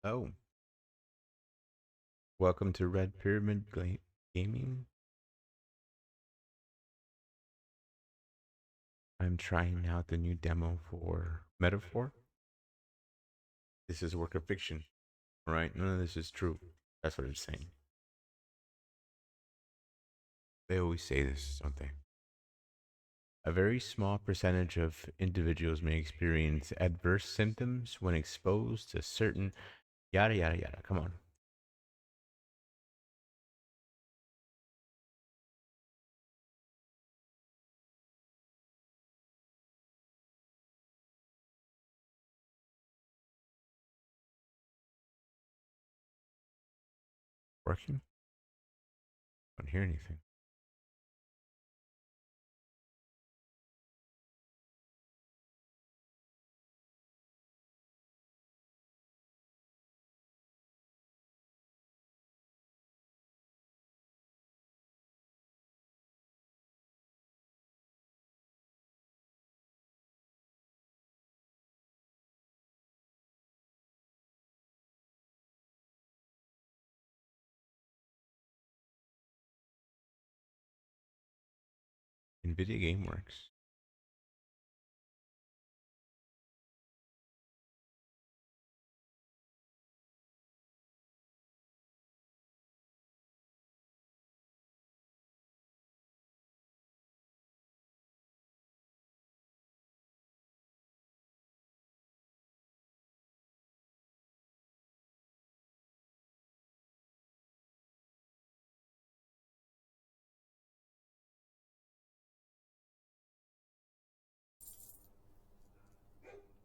Oh, welcome to Red Pyramid Gaming. I'm trying out the new demo for Metaphor. This is a work of fiction, right? None of this is true. That's what it's saying. They always say this, don't they? A very small percentage of individuals may experience adverse symptoms when exposed to certain yada yada yada. Come on. Working? Don't hear anything. NVIDIA GameWorks.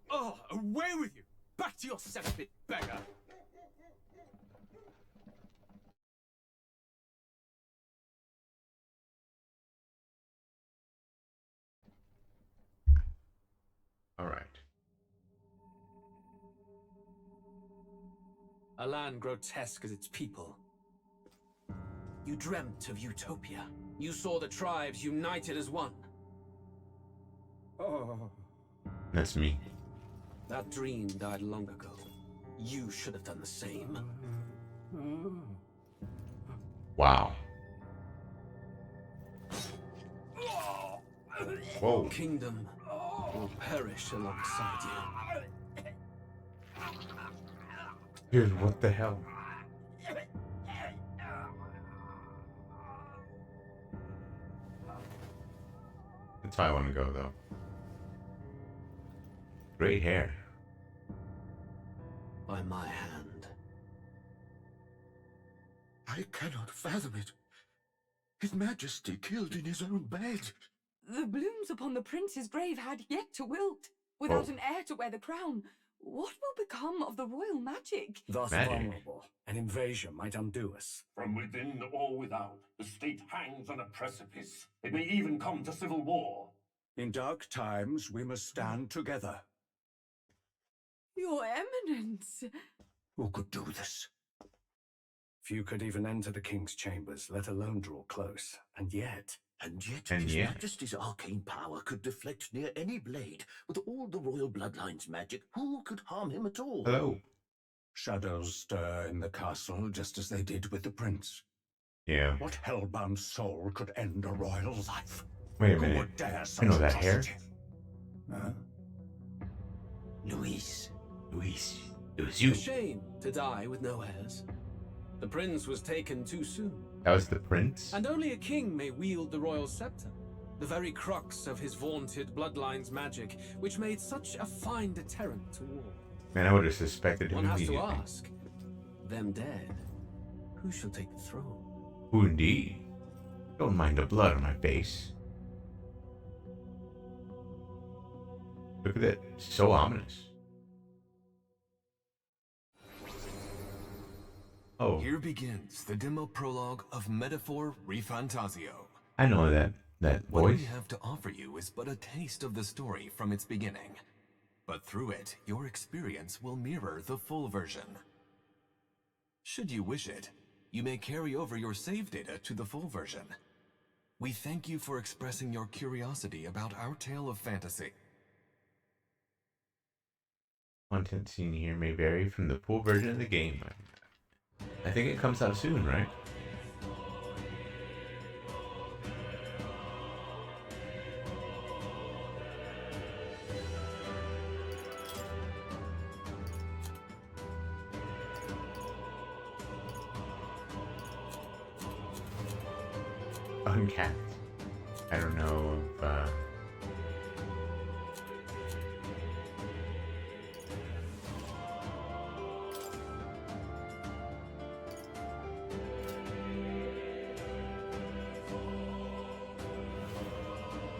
Oh, away with you! Back to your 7-bit beggar! All right. A land grotesque as its people. You dreamt of utopia. You saw the tribes united as one. Oh. That's me. That dream died long ago. You should have done the same. Wow. Whoa. Kingdom will perish alongside you. Dude, what the hell? That's how I want to go, though. Great hair. By my hand. I cannot fathom it. His Majesty killed in his own bed. The blooms upon the prince's grave had yet to wilt. Without an heir to wear the crown, what will become of the royal magic? Thus Magic. vulnerable, an invasion might undo us. From within or without, the state hangs on a precipice. It may even come to civil war. In dark times, we must stand together. Your Eminence! Who could do this? Few could even enter the king's chambers, let alone draw close. And yet, His Majesty's arcane power could deflect near any blade. With all the royal bloodline's magic, who could harm him at all? Hello. shadows stir in the castle just as they did with the prince. Yeah. What hellbound soul could end a royal life? Wait a Who minute. would dare I such know that hair. atrocity? Huh? Luis. It was A you. shame to die with no heirs. The prince was taken too soon. That was the prince? And only a king may wield the royal scepter. The very crux of his vaunted bloodline's magic, which made such a fine deterrent to war. Man, I would have suspected him One has to immediately. ask, them dead, who shall take the throne? Who indeed? Don't mind the blood on my face. Look at that. So ominous. Oh, Here begins the demo prologue of Metaphor ReFantazio. I know that What voice. we have to offer you is but a taste of the story from its beginning. But through it, your experience will mirror the full version. Should you wish it, you may carry over your save data to the full version. We thank you for expressing your curiosity about our tale of fantasy. Content seen here may vary from the full version of the game. I think it comes out soon, right? Uncapped. I don't know if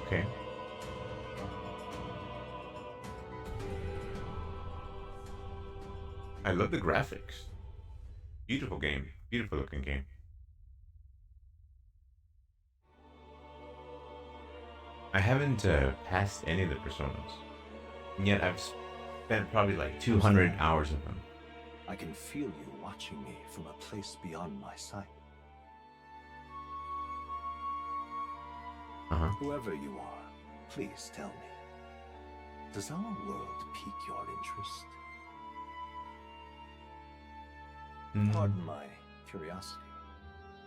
okay. I love the graphics. Beautiful game. Beautiful looking game. I haven't passed any of the personas. And yet I've spent probably like 200 hours of them. I can feel you watching me from a place beyond my sight. Whoever you are, please tell me. Does our world pique your interest? Pardon my curiosity,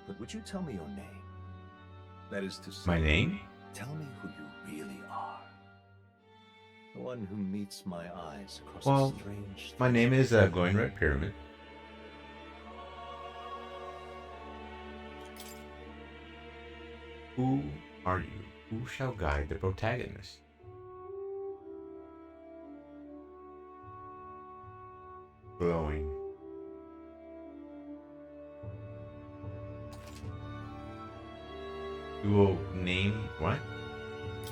but would you tell me your name? That is to say, My name? tell me who you really are. The one who meets my eyes across Well, a strange... my name is Glowing Red Pyramid. Who are you? Who shall guide the protagonist? Glowing. You will name what?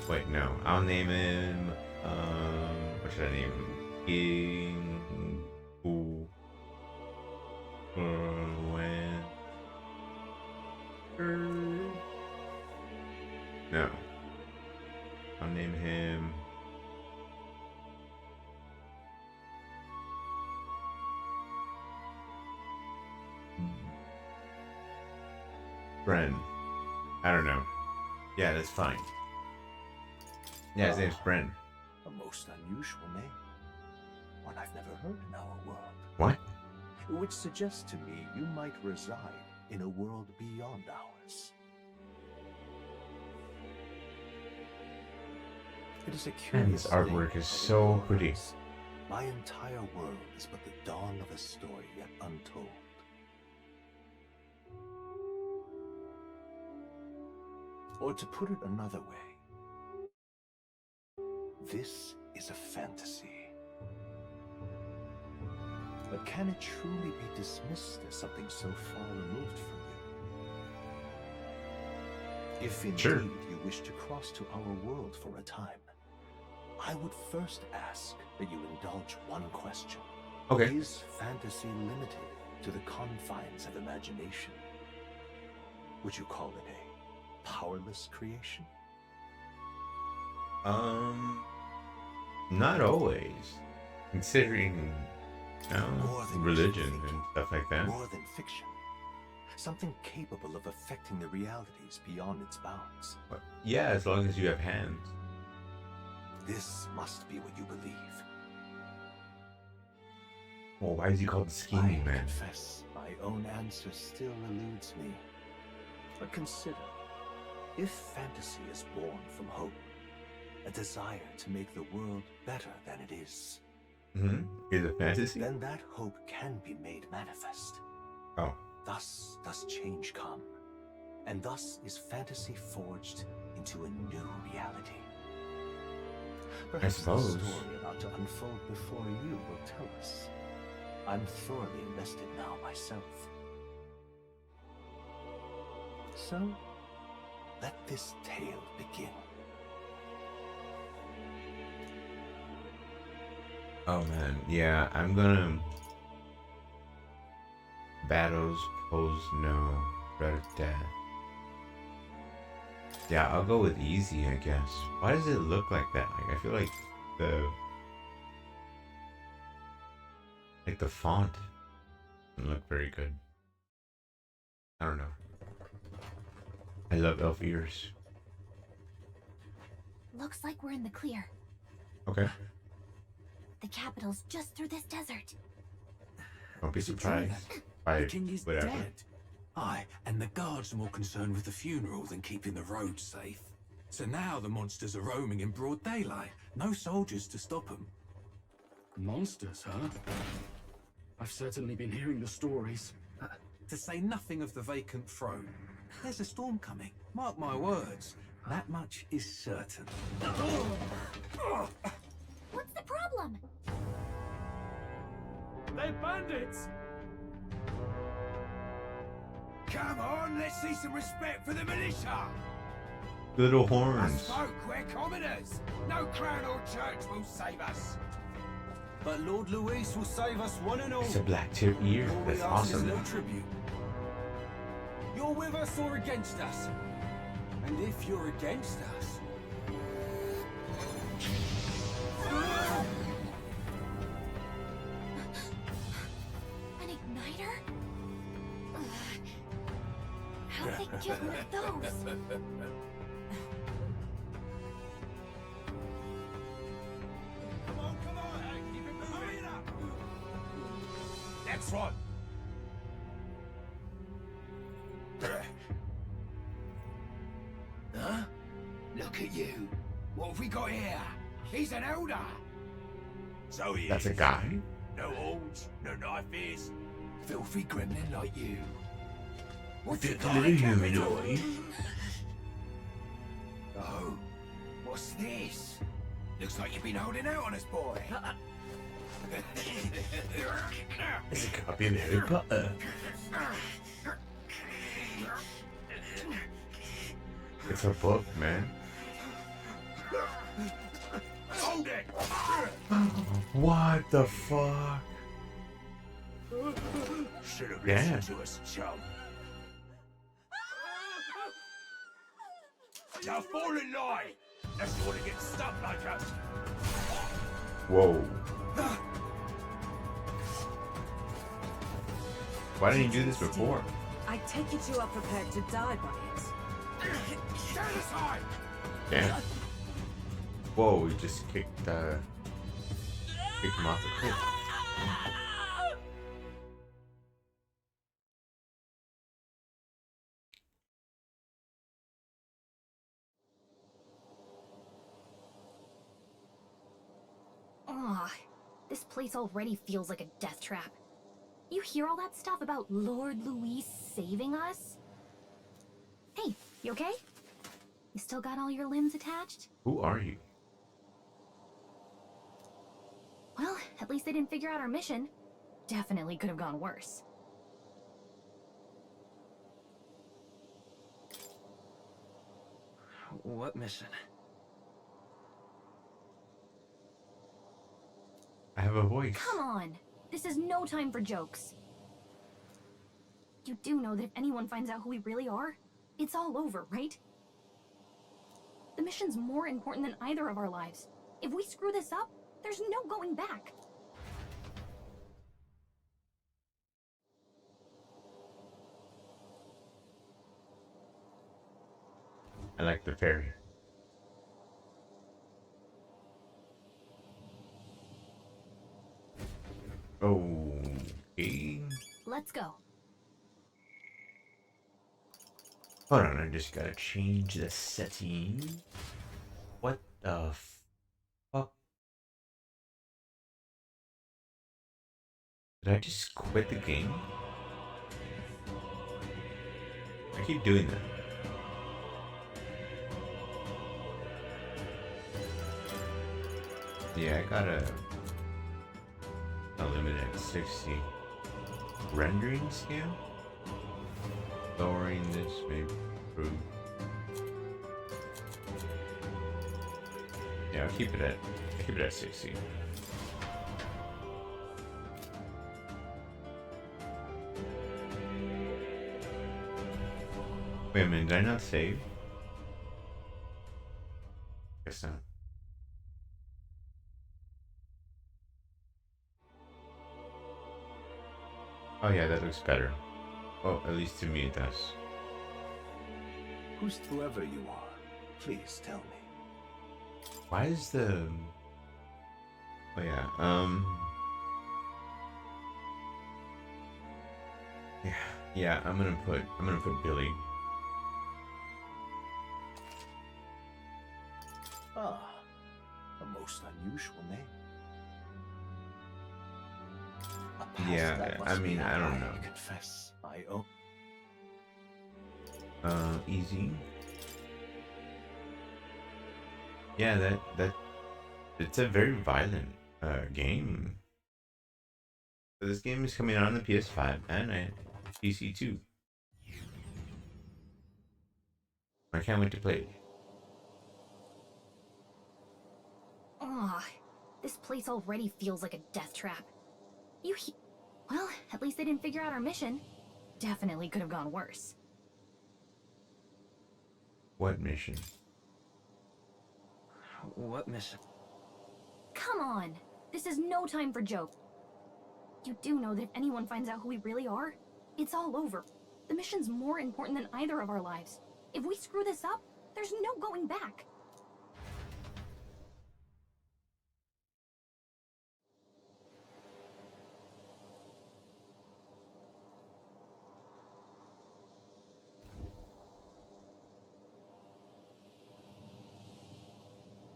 Wait, no. I'll name him. What should I name him? King. Who? When? No. I'll name him. Bren. I don't know. Yeah, that's fine. Yeah, his name's Bren. A most unusual name. One I've never heard in our world. What? Which suggests to me you might reside in a world beyond ours. It is a Man, curious this artwork thing is that in so your pretty. eyes, my entire world is but the dawn of a story yet untold. Or to put it another way, this is a fantasy. But can it truly be dismissed as something so far removed from you? If indeed Sure. you wish to cross to our world for a time, I would first ask that you indulge one question. Okay. Is fantasy limited to the confines of imagination? Would you call it a powerless creation? Not always. Considering, More than religion you think. and stuff like that. More than fiction. Something capable of affecting the realities beyond its bounds. But yeah, as long as you have hands. This must be what you believe. Well, why is he called the I Scheming Man? confess my own answer still eludes me. But consider, if fantasy is born from hope, a desire to make the world better than it is, Is it fantasy? then that hope can be made manifest. Oh. Thus does change come, and thus is fantasy forged into a new reality. Perhaps the suppose. story about to unfold before you will tell us. I'm thoroughly invested now myself. So, let this tale begin. Oh man, yeah, I'm gonna... Battles pose no threat of death. Yeah, I'll go with easy, I guess. Why does it look like that? Like, I feel like the font doesn't look very good. I don't know. I love elf ears. Looks like we're in the clear. Okay. The capital's just through this desert. Don't be Is it true then? surprised by The king is whatever. dead. Aye, and the guards are more concerned with the funeral than keeping the roads safe. So now the monsters are roaming in broad daylight. No soldiers to stop them. Monsters, huh? I've certainly been hearing the stories. To say nothing of the vacant throne. There's a storm coming. Mark my words. That much is certain. What's the problem? They're bandits! Come on, let's see some respect for the militia! Little Us horns. folk, we're commoners! No crown or church will save us! But Lord Luis will save us one and all. It's a black tier ear. All we That's ask is awesome. no tribute. You're with us or against us? And if you're against us... An igniter? Ugh. How did they get one of those? Come on! Keep it moving up! Next one! Huh? Look at you! What have we got here? He's an elder! So he That's is. a guy. No horns, no knife ears. Filthy gremlin like you. What's it Little like, humanoid. Oh, what's this? Looks like you've been holding out on us, boy. It's a copy of Harry Potter. It's a book, man. Hold it! What the fuck? Should have Yeah. listened to us, chum. Now fall in line! Unless you want to get stuck like us. Whoa. Why didn't you do this before? I take it you are prepared to die by it. Stand aside! Damn. Whoa, we just kicked him off the cliff. Ugh, this place already feels like a death trap. You hear all that stuff about Lord Luis saving us? Hey, you okay? You still got all your limbs attached? Who are you? Well, at least they didn't figure out our mission. Definitely could have gone worse. What mission? I have a voice. Come on! This is no time for jokes. You do know that if anyone finds out who we really are, it's all over, right? The mission's more important than either of our lives. If we screw this up, there's no going back. I like the fairy. Okay. Let's go. Hold on, I just gotta change the setting. What the fuck? Did I just quit the game? I keep doing that. Yeah, I gotta limit at 60. Rendering scale? Lowering this may improve. Yeah, I'll keep it at 60. Wait a minute, did I not save? Guess not. Oh yeah, that looks better. Well, at least to me it does. Whoever you are, please tell me. Why is the Oh yeah. Yeah. Yeah. I'm gonna put Billy. Ah, a most unusual name. A past Yeah. that I must mean, be I don't know. I confess I own. Easy. Yeah. That it's a very violent game. So this game is coming out on the PS5 and PC too. I can't wait to play it. Ugh, this place already feels like a death trap. Well, at least they didn't figure out our mission. Definitely could have gone worse. What mission? What mission? Come on! This is no time for jokes. You do know that if anyone finds out who we really are, it's all over. The mission's more important than either of our lives. If we screw this up, there's no going back.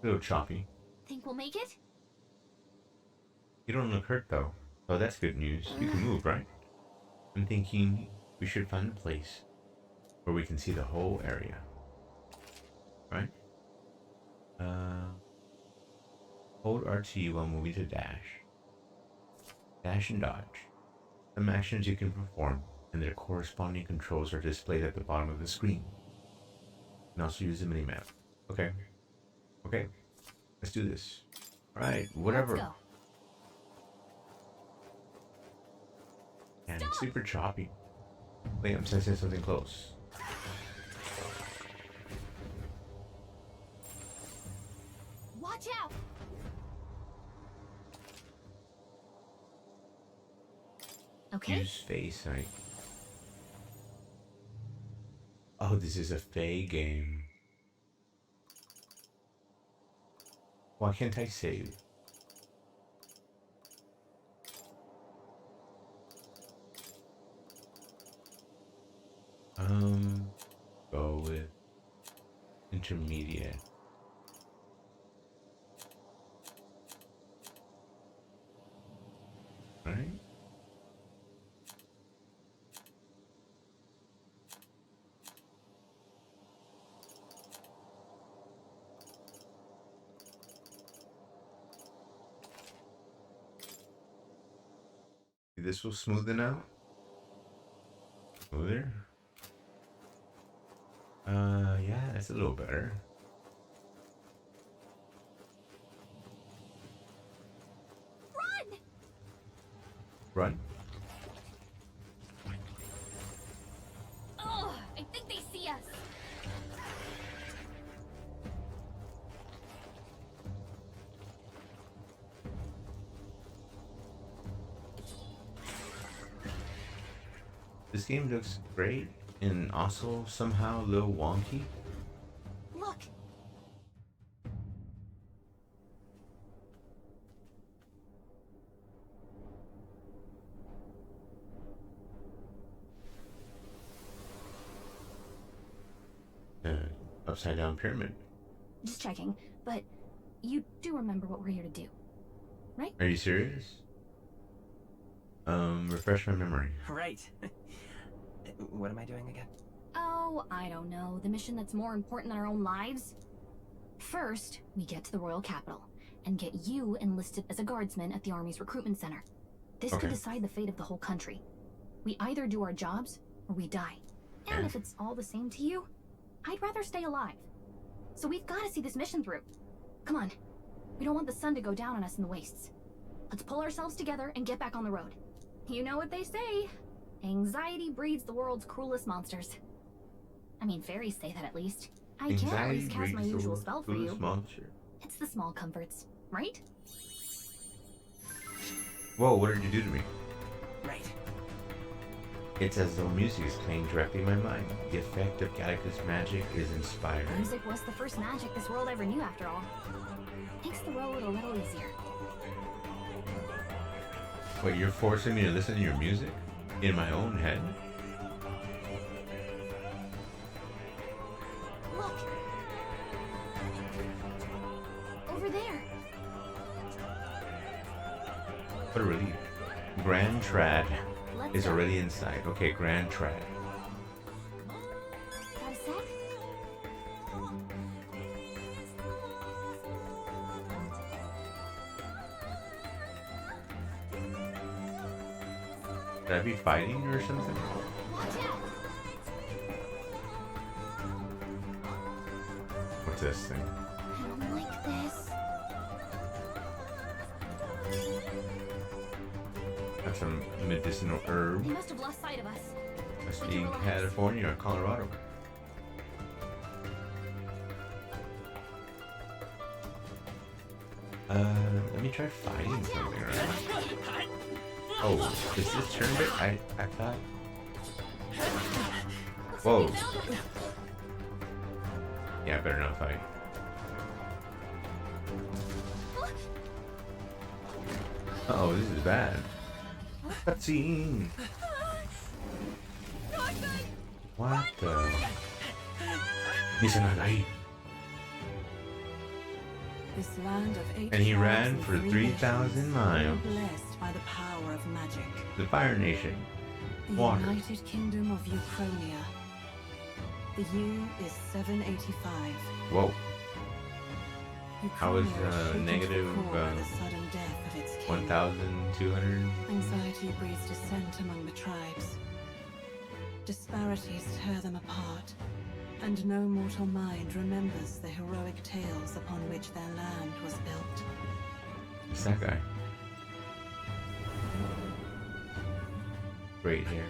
A little choppy. Think we'll make it? You don't look hurt though. Oh, that's good news. You can move, right? I'm thinking we should find a place where we can see the whole area. Right? Hold RT while moving to dash. Dash and dodge. Some actions you can perform and their corresponding controls are displayed at the bottom of the screen. You can also use the minimap. Okay. Okay. Let's do this. Alright, whatever. Let's go. And it's super choppy. Wait, I'm sensing something close. Watch out! Okay. Use face sight. Oh, this is a Fae game. Why can't I save? Go with intermediate. Right? This will smoothen out. Smoother. Yeah, that's a little better. Run! Run. Ugh, I think they see us. This game looks great and also somehow a little wonky. Look! Upside down pyramid. Just checking, but you do remember what we're here to do, right? Are you serious? Refresh my memory. Right. What am I doing again? Oh, I don't know. The mission that's more important than our own lives? First, we get to the royal capital and get you enlisted as a guardsman at the army's recruitment center. This could decide the fate of the whole country. We either do our jobs or we die. And if it's all the same to you, I'd rather stay alive. So we've got to see this mission through. Come on. We don't want the sun to go down on us in the wastes. Let's pull ourselves together and get back on the road. You know what they say. Anxiety breeds the world's cruelest monsters. I mean, fairies say that at least. I can't at least cast my usual spell for you. It's the small comforts, right? Whoa, what did you do to me? Right. It's as though music is playing directly in my mind. The effect of Gallica's magic is inspiring. Music was the first magic this world ever knew, after all. Makes the road a little easier. Wait, you're forcing me to listen to your music? In my own head? Look! Over there! What a relief. Grand Trad is already inside. Okay, Grand Trad. Got a sec? Should I be fighting or something? Watch out! What's this thing? I don't like this. That's some medicinal herb. They must have lost sight of us. Must We be can in relax. California or Colorado. Let me try fighting something, right? Oh, is this turn bit? I thought. Whoa. Yeah, I better not fight. Oh, this is bad. Cutscene. What the? Nisanagai. This land of 8 And he ran for 3,000 miles. blessed by the power of magic. The Fire Nation. The Water. United Kingdom of Uchronia. The year is 785. Whoa. How was Uchronia shaken to the negative core by the sudden death of its king. 1,200? Anxiety breeds dissent among the tribes. Disparities tear them apart, and no mortal mind remembers the heroic tales upon which their land was built. It's that guy. Great hair.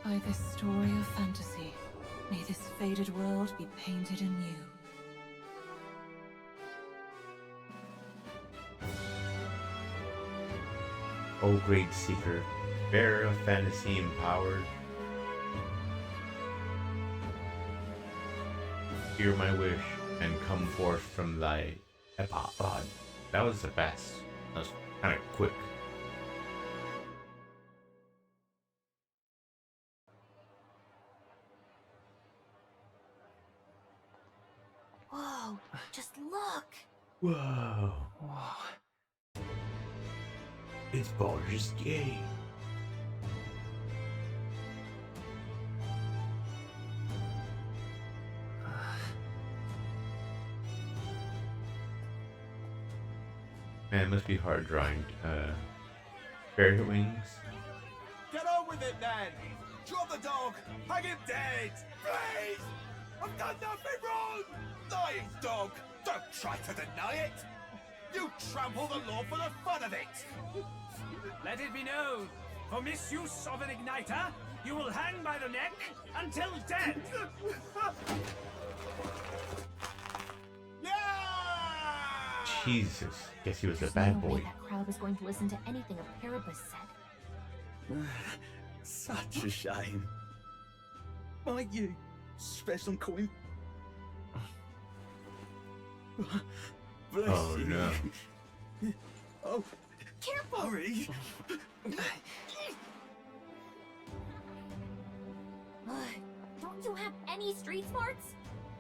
By this story of fantasy, may this faded world be painted anew. O great seeker, bearer of fantasy empowered. Hear my wish and come forth from thy epod. That was the best. That was kind of quick. Whoa, just look! Whoa. It's Baldur's Gate. Man, it must be hard drawing fairy wings. Get on with it then! Drop the dog! Hang him dead! Please! I've done nothing wrong! Lying dog! Don't try to deny it! You trample the law for the fun of it! Let it be known, for misuse of an igniter, you will hang by the neck until dead. Jesus, guess he was a There's bad no way boy. that crowd was going to listen to anything a Paribus said. Such a shame. Might you spread some coin? Bless Oh you. no. Oh, Careful! sorry. Don't you have any street smarts?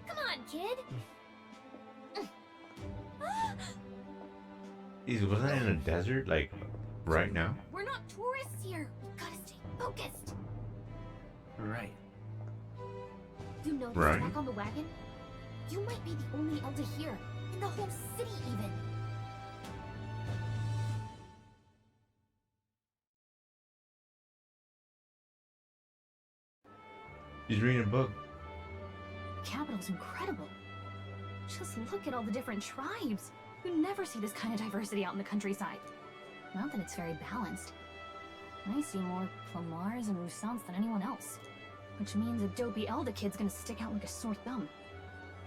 Come on, kid! Jesus, wasn't I in a desert, like, right now? We're not tourists here. We gotta stay focused. Right. You know Right. this back on the wagon? You might be the only elder here, in the whole city even. He's reading a book. The capital's incredible. Just look at all the different tribes. You never see this kind of diversity out in the countryside. Not that it's very balanced. I see more Plomars and Roussants than anyone else. Which means a dopey Elder kid's gonna stick out like a sore thumb.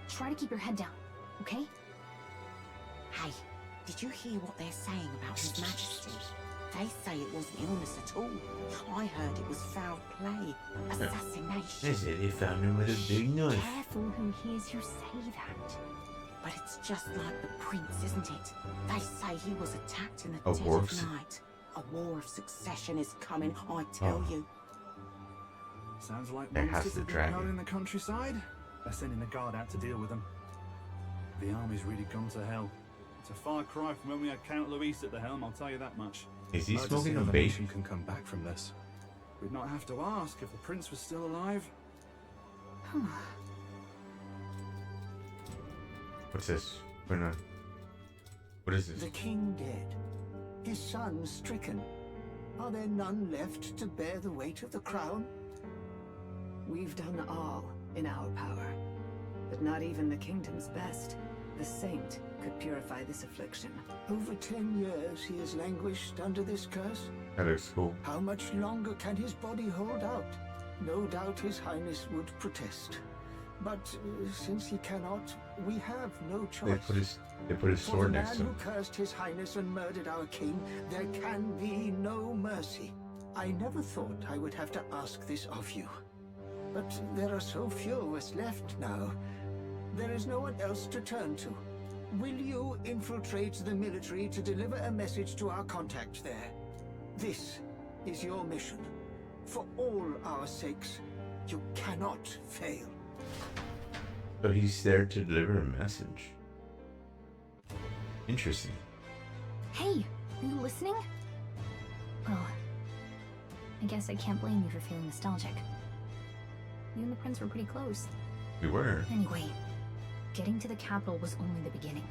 Try to keep your head down, okay? Hey, did you hear what they're saying about His Majesty? They say it wasn't illness at all. I heard it was foul play, assassination. They said they found him with a big knife. Careful who hears you say that. But it's just like the prince, isn't it? They say he was attacked in the A dead war of of night. A war of succession is coming, I tell you. Sounds like There has monsters the have been dragon. prowling the countryside. They're sending the guard out to deal with them. The army's really gone to hell. It's a far cry from when we had Count Luis at the helm, I'll tell you that much. Is he Hard to smoking see a how the vape? nation can come back from this. We'd not have to ask if the prince was still alive. What's this? What is this? The king dead, his son stricken. Are there none left to bear the weight of the crown? We've done all in our power, but not even the kingdom's best, the saint, could purify this affliction. Over 10 years he has languished under this curse. That looks cool. How much longer can his body hold out? No doubt his highness would protest. But since he cannot, we have no choice. They put his For sword the next to man him. who cursed his highness and murdered our king, there can be no mercy. I never thought I would have to ask this of you. But there are so few of us left now. There is no one else to turn to. Will you infiltrate the military to deliver a message to our contact there? This is your mission. For all our sakes, you cannot fail. So he's there to deliver a message. Interesting. Hey, are you listening? Well, I guess I can't blame you for feeling nostalgic. You and the prince were pretty close. We were. Anyway, getting to the capital was only the beginning.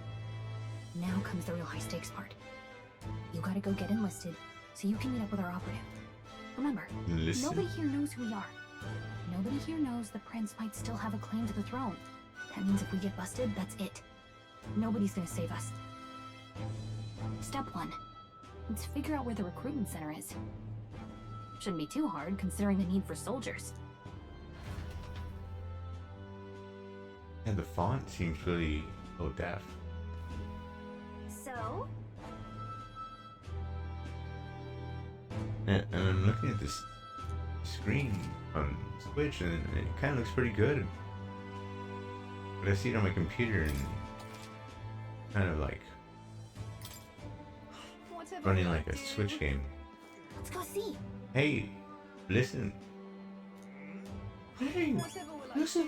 Now comes the real high-stakes part. You gotta go get enlisted so you can meet up with our operative. Remember, Enlisted? nobody here knows who we are. Nobody here knows the prince might still have a claim to the throne. That means if we get busted, that's it. Nobody's gonna save us. Step 1. Let's figure out where the recruitment center is. Shouldn't be too hard, considering the need for soldiers. And the font seems really low def. So? And I'm looking at this screen on Switch, and it kind of looks pretty good. But I see it on my computer, and kind of like running like a Switch game. Let's go see. Hey, listen. Hey, listen.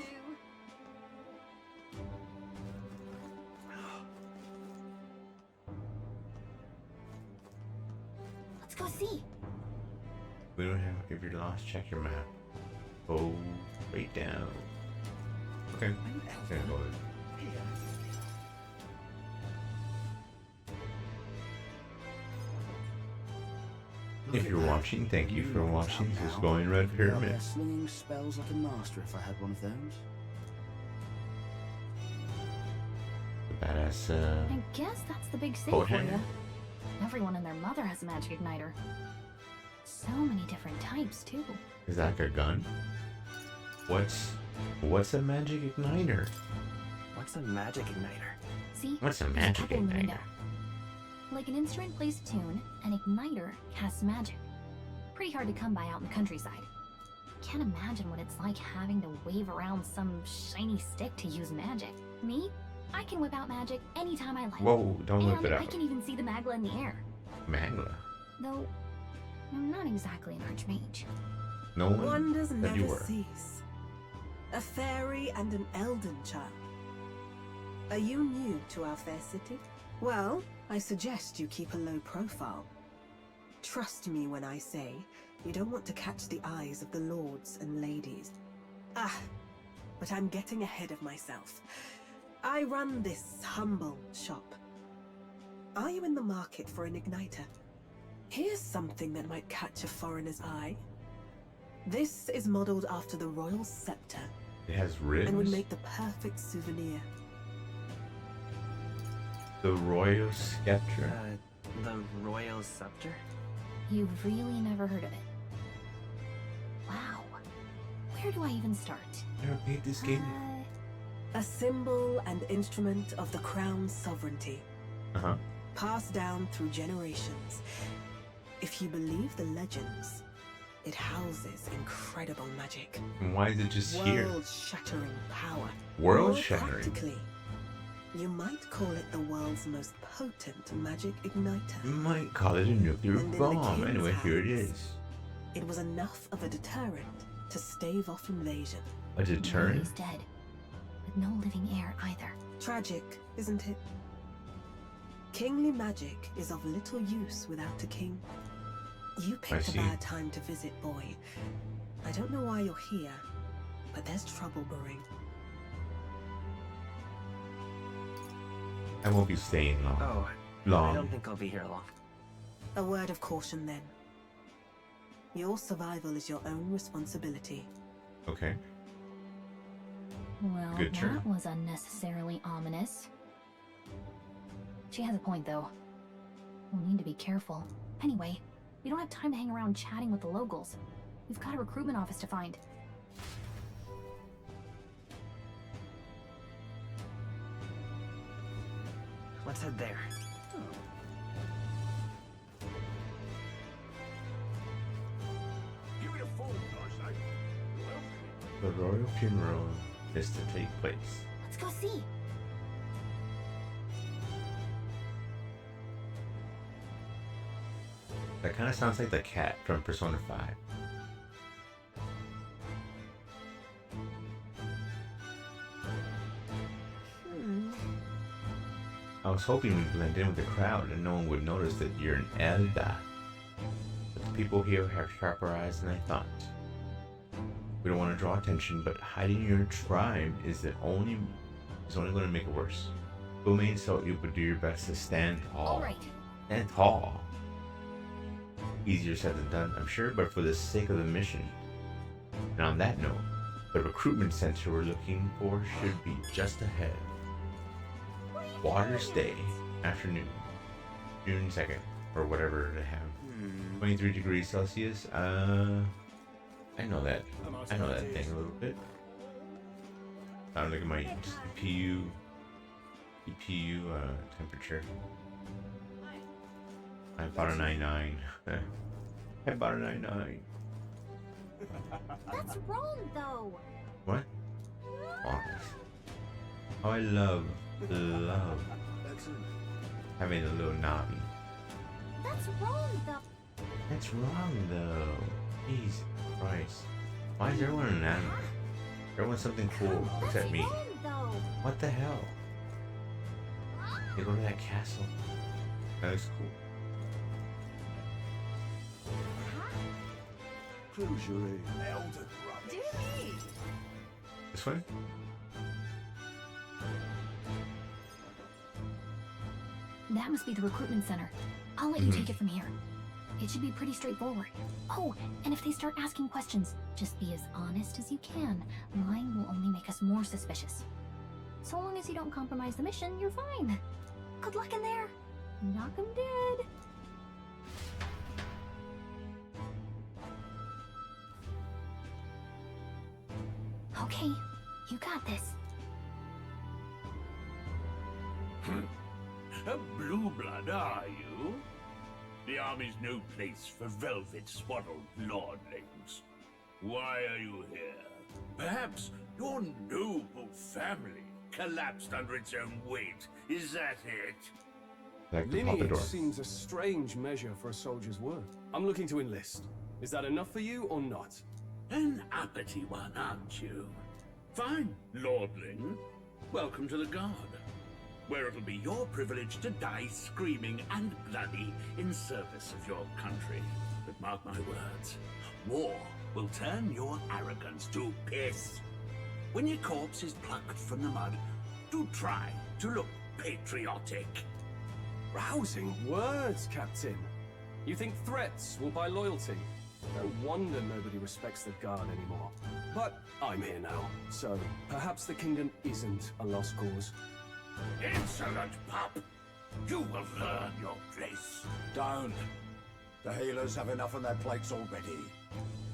Let's go see. We don't have. If you're lost, check your map. Go right down. Okay. Okay, go ahead. If you're watching, thank you for watching this Glowing Red Pyramid. Slinging spells like a master if I had one of those. The badass, I guess that's the big city boat for hanger. you. Everyone and their mother has a magic igniter. So many different types, too. Is that like a gun? What's a magic igniter? What's a magic igniter? See? What's a There's magic couple in the igniter? window. Like an instrument plays a tune, an igniter casts magic. Pretty hard to come by out in the countryside. Can't imagine what it's like having to wave around some shiny stick to use magic. Me? I can whip out magic anytime I like. Whoa, don't whip and it out. I can even see the Magla in the air. Magla. Though, I'm not exactly an archmage. No one Wonders said never you were. cease. A fairy and an elden child. Are you new to our fair city? Well, I suggest you keep a low profile. Trust me when I say you don't want to catch the eyes of the lords and ladies. But I'm getting ahead of myself. I run this humble shop. Are you in the market for an igniter? Here's something that might catch a foreigner's eye. This is modeled after the royal scepter It has and would ribs. make the perfect souvenir. The royal scepter. The royal scepter? You've really never heard of it. Wow. Where do I even start? Never played this game. A symbol and instrument of the crown's sovereignty, Uh-huh. passed down through generations. If you believe the legends, it houses incredible magic. And why is it just here? World-shattering power. World More shattering? practically, You might call it the world's most potent magic igniter. You might call it a nuclear And in the bomb. king's Anyway, here it hands, is. It was enough of a deterrent to stave off invasion. A deterrent? He's dead. With no living heir either. Tragic, isn't it? Kingly magic is of little use without a king. You picked a bad time to visit, boy. I don't know why you're here, but there's trouble brewing. I won't be staying long. Oh, long. I don't think I'll be here long. A word of caution then. Your survival is your own responsibility. Okay. Well, Good turn. that was unnecessarily ominous. She has a point, though. We'll need to be careful. Anyway, we don't have time to hang around chatting with the locals. We've got a recruitment office to find. Let's head there. Give me a phone, I say. The royal funeral is to take place. Let's go see. That kind of sounds like the cat from Persona 5. I was hoping we'd blend in with the crowd and no one would notice that you're an Elda. But the people here have sharper eyes than I thought. We don't want to draw attention, but hiding your tribe is only going to make it worse. We may insult you, but do your best to stand tall. All right. Stand tall. Easier said than done, I'm sure, but for the sake of the mission. And on that note, the recruitment center we're looking for should be just ahead. Water's Day, afternoon, June 2nd, or whatever they have. 23 degrees Celsius. I know that thing a little bit. I'm looking at my EPU temperature. I bought a 99. I bought a 99. That's wrong, though. What? Oh, I love having a little knobby. That's wrong, though. That's wrong, though. Jesus Christ. Why is everyone an animal? Everyone's something cool, except me. What the hell? They go to that castle. That looks cool. Close your ear. Elder rubbish. This way? That must be the recruitment center. I'll let you take it from here. It should be pretty straightforward. Oh, and if they start asking questions, just be as honest as you can. Lying will only make us more suspicious. So long as you don't compromise the mission, you're fine. Good luck in there. Knock 'em dead. Okay, you got this. A blue blood, are you? The army's no place for velvet-swaddled lordlings. Why are you here? Perhaps your noble family collapsed under its own weight. Is that it? Like the Lineage Pompadour. seems a strange measure for a soldier's work. I'm looking to enlist. Is that enough for you or not? An uppity one, aren't you? Fine, lordling. Welcome to the Guard, where it'll be your privilege to die screaming and bloody in service of your country. But mark my words, war will turn your arrogance to piss. When your corpse is plucked from the mud, do try to look patriotic. Rousing words, Captain. You think threats will buy loyalty? No wonder nobody respects the Guard anymore. But I'm here now, so perhaps the kingdom isn't a lost cause. Insolent pup! You will learn your place. Don't. The healers have enough on their plates already.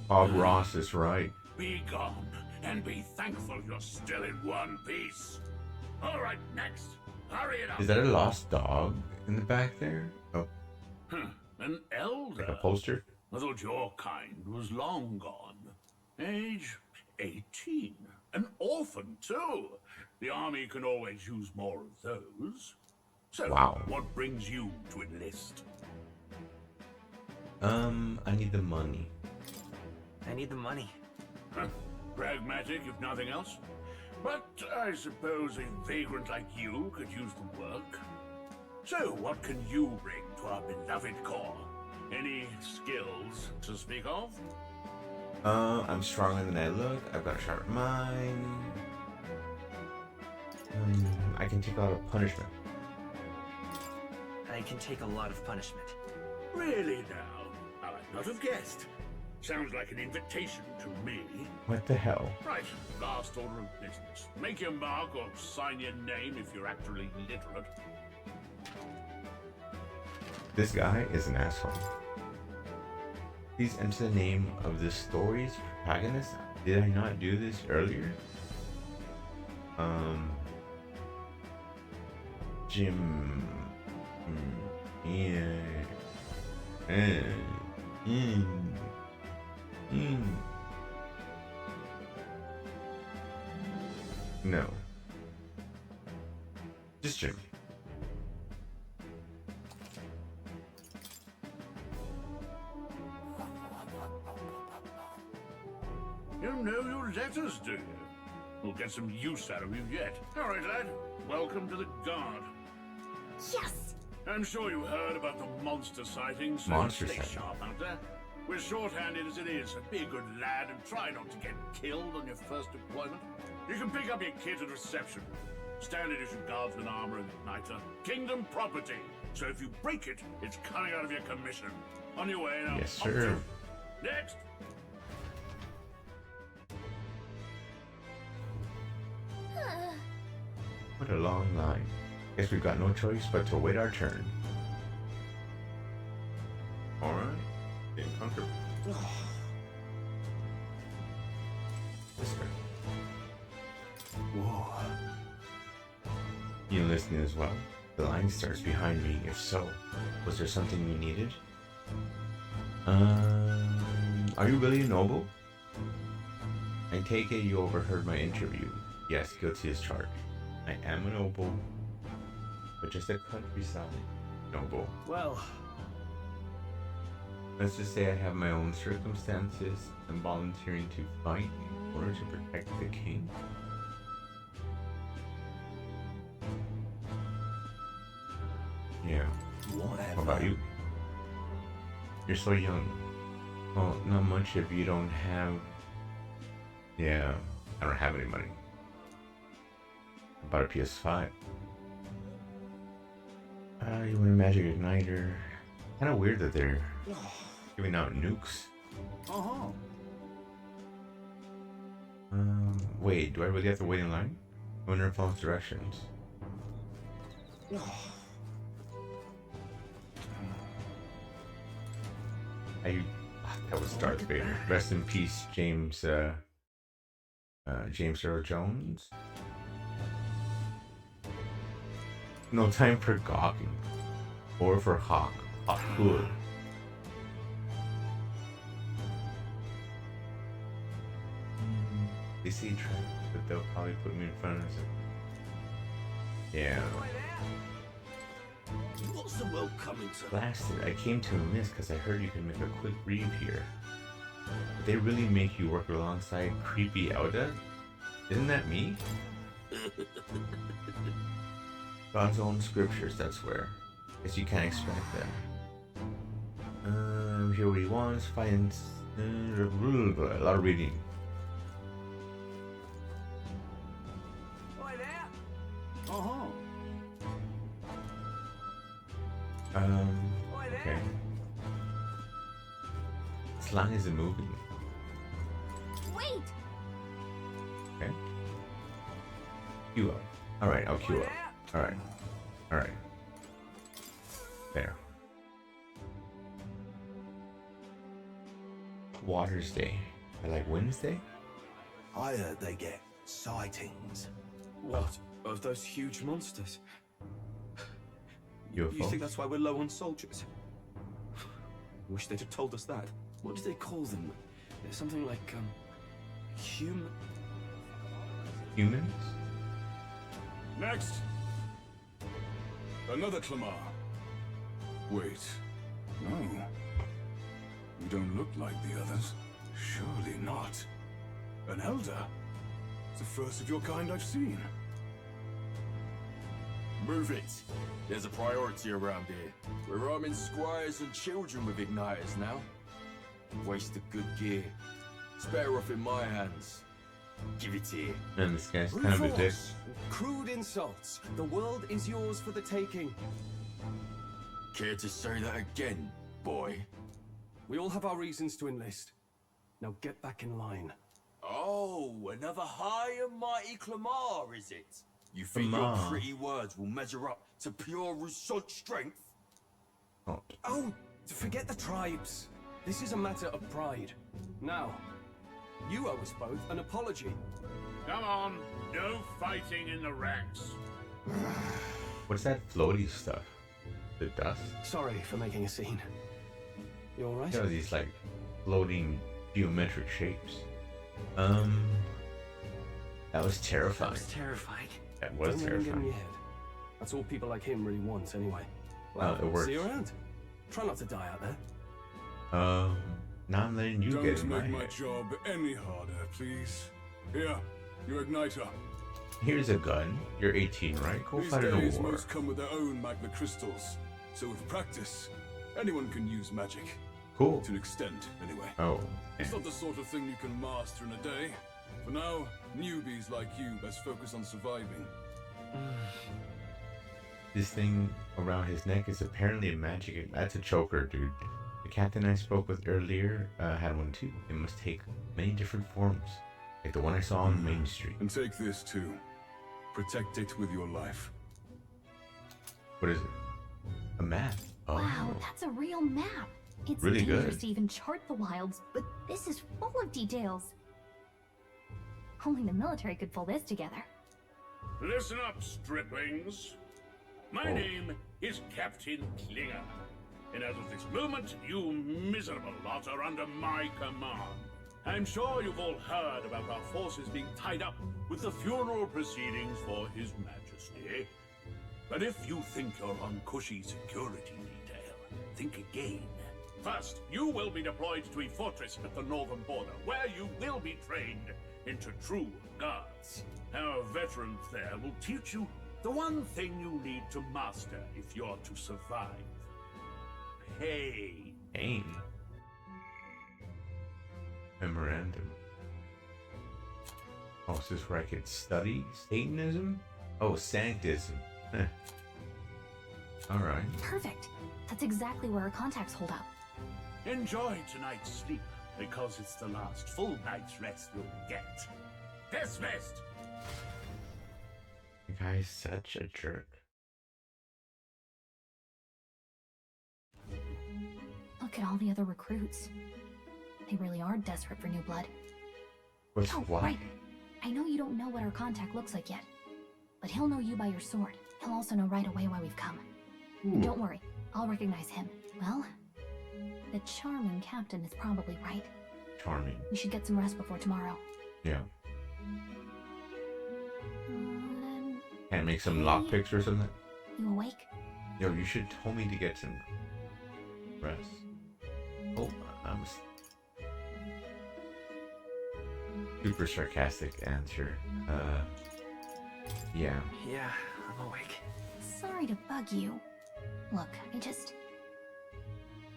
Bob Ross is right. Be gone, and be thankful you're still in one piece. All right, next. Hurry it up. Is that a lost dog in the back there? Oh, An elder? like a poster? I thought your kind was long gone. Age 18. An orphan, too. The army can always use more of those. So, Wow. what brings you to enlist? I need the money. I need the money. Huh? Pragmatic, if nothing else. But I suppose a vagrant like you could use the work. So, what can you bring to our beloved corps? Any skills to speak of? I'm stronger than I look. I've got a sharp mind. I can take out a punishment. I can take a lot of punishment. Really now? I might not have guessed. Sounds like an invitation to me. What the hell? Right, last order of business. Make your mark or sign your name if you're actually literate. This guy is an asshole. Please enter the name of this story's protagonist. Did I not do this earlier? Jim. Yeah. No. Just Jim. You know your letters, do you? We'll get some use out of you yet. All right, lad. Welcome to the Guard. Yes! I'm sure you heard about the monster sightings, so Monster stay sighting. sharp out there. We're short-handed as it is, so be a good lad and try not to get killed on your first deployment. You can pick up your kit at reception. Standard issue guardsman armor and igniter. Kingdom property. So if you break it, it's coming out of your commission. On your way now. Yes, Up sir. to- Next. What a long line. Guess we've got no choice but to wait our turn. Alright. Getting comfortable. This way. Whoa. You listening as well? The line starts behind me. If so, was there something you needed? Are you really a noble? I take it you overheard my interview. Yes, guilty as charged. I am a noble, but just a countryside noble. Well, Let's just say I have my own circumstances. I'm volunteering to fight in order to protect the king. Yeah. whatever. What about you? You're so young. Well, not much if you don't have... Yeah, I don't have any money. I bought a PS5. You want a magic igniter? Kind of weird that they're giving out nukes. Uh-huh. Wait, do I really have to wait in line? I wonder if follows directions. That was Darth Vader. Rest in peace, James Earl Jones. No time for gawking. Or for Hawk. Hood. They say try, but they'll probably put me in front of them. Yeah. What's the world coming to? Blasted, I came to miss because I heard you can make a quick read here. Did they really make you work alongside creepy Elda? Isn't that me? God's own scriptures, that's where. Guess you can't expect that. Hear what he wants, find a lot of reading. Uh-huh. Okay. As long as it's moving. Wait! Okay. Queue up. Alright, I'll queue up. Alright. Alright. There. Water's Day. I like Wednesday? I heard they get sightings. What? Of those huge monsters? UFO? You think that's why we're low on soldiers? Wish they'd have told us that. What do they call them? Something like, Humans? Next. Another Clamar. Wait. No. You don't look like the others. Surely not. An elder? It's the first of your kind I've seen. Move it. There's a priority around here. We're arming squires and children with igniters now. Waste of good gear. It's better off in my hands. Give it here. And this guy's kind of a dick. Crude insults. The world is yours for the taking. Care to say that again, boy? We all have our reasons to enlist. Now get back in line. Oh, another high and mighty Clamar, is it? You think your Clamar. pretty words will measure up to pure Rousseau strength? Oh, forget the tribes. This is a matter of pride. Now, you owe us both an apology. Come on, no fighting in the ranks. What's that floaty stuff? The dust? Sorry for making a scene. You alright? You know, these like floating geometric shapes. That was terrifying. That was terrifying. That was Don't let him get in terrifying. your head. That's all people like him really want, anyway. Well, it works. see you around. Try not to die out there. Now I'm letting you Don't get in my make my head. job any harder, please. Here, your igniter. Here's a gun. You're 18, right? Go These fight in a days, war. most come with their own magna crystals. So with practice, anyone can use magic. Cool. To an extent, anyway. Oh. It's not the sort of thing you can master in a day. For now, newbies like you best focus on surviving. This thing around his neck is apparently a magic. That's a choker, dude. The captain I spoke with earlier had one too. It must take many different forms, like the one I saw on Main Street. And take this too. Protect it with your life. What is it? A map. Oh. Wow, that's a real map. It's Really dangerous good. to even chart the wilds, but this is full of details. Only the military could pull this together. Listen up, striplings. My name is Captain Klinger, and as of this moment, you miserable lot are under my command. I'm sure you've all heard about our forces being tied up with the funeral proceedings for His Majesty. But if you think you're on cushy security detail, think again. First, you will be deployed to a fortress at the northern border, where you will be trained into true guards. Our veterans there will teach you the one thing you need to master if you're to survive. Pain. Pain. Memorandum. Oh, is this where I could study Satanism? Oh, Sanctism. Heh. Alright. Perfect. That's exactly where our contacts hold up. Enjoy tonight's sleep, because it's the last full night's rest you'll get. Dismissed! The guy's such a jerk. Look at all the other recruits. They really are desperate for new blood. What's Oh, what? right. I know you don't know what our contact looks like yet, but he'll know you by your sword. He'll also know right away why we've come. And don't worry, I'll recognize him. Well, the charming captain is probably right. Charming. We should get some rest before tomorrow. Yeah. Can I make some lockpicks or something? You awake? Yo, you should tell me to get some rest. Oh, I'm super sarcastic answer. Yeah. Yeah, I'm awake. Sorry to bug you. Look, I just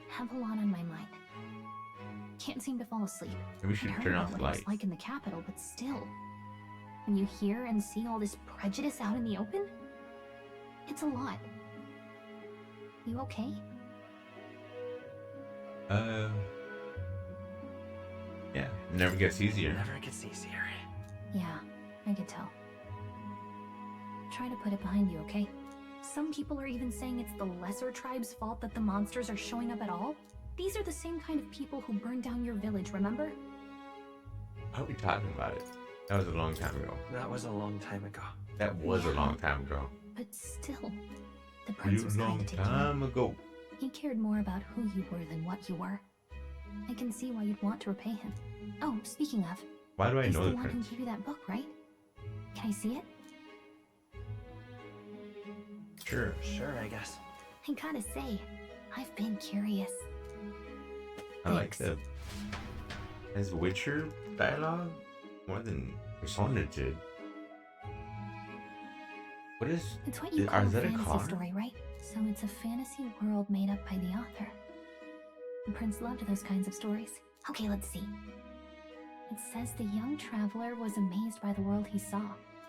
have a lot on my mind. Can't seem to fall asleep. Maybe we should I heard turn about off what the it was lights. like in the capital, but still, when you hear and see all this prejudice out in the open, it's a lot. You okay? Yeah, it never gets easier. Never gets easier. Yeah, I could tell. Try to put it behind you, okay? Some people are even saying it's the lesser tribe's fault that the monsters are showing up at all. These are the same kind of people who burned down your village, remember? Why are we talking about it? That was a long time ago. That was a long time ago. That was a long time ago. But still, the A prince was kind long to take you in. time ago. He cared more about who you were than what you were. I can see why you'd want to repay him. Oh, speaking of, Why do I he's know the the one who prince? gave you that book, right? Can I see it? Sure. Sure, I guess. I gotta say, I've been curious. I like the as Witcher dialogue more than Persona did. What is? It's what you call Is a that a fantasy car? story, right? So it's a fantasy world made up by the author. The prince loved those kinds of stories. Okay, let's see. It says the young traveler was amazed by the world he saw.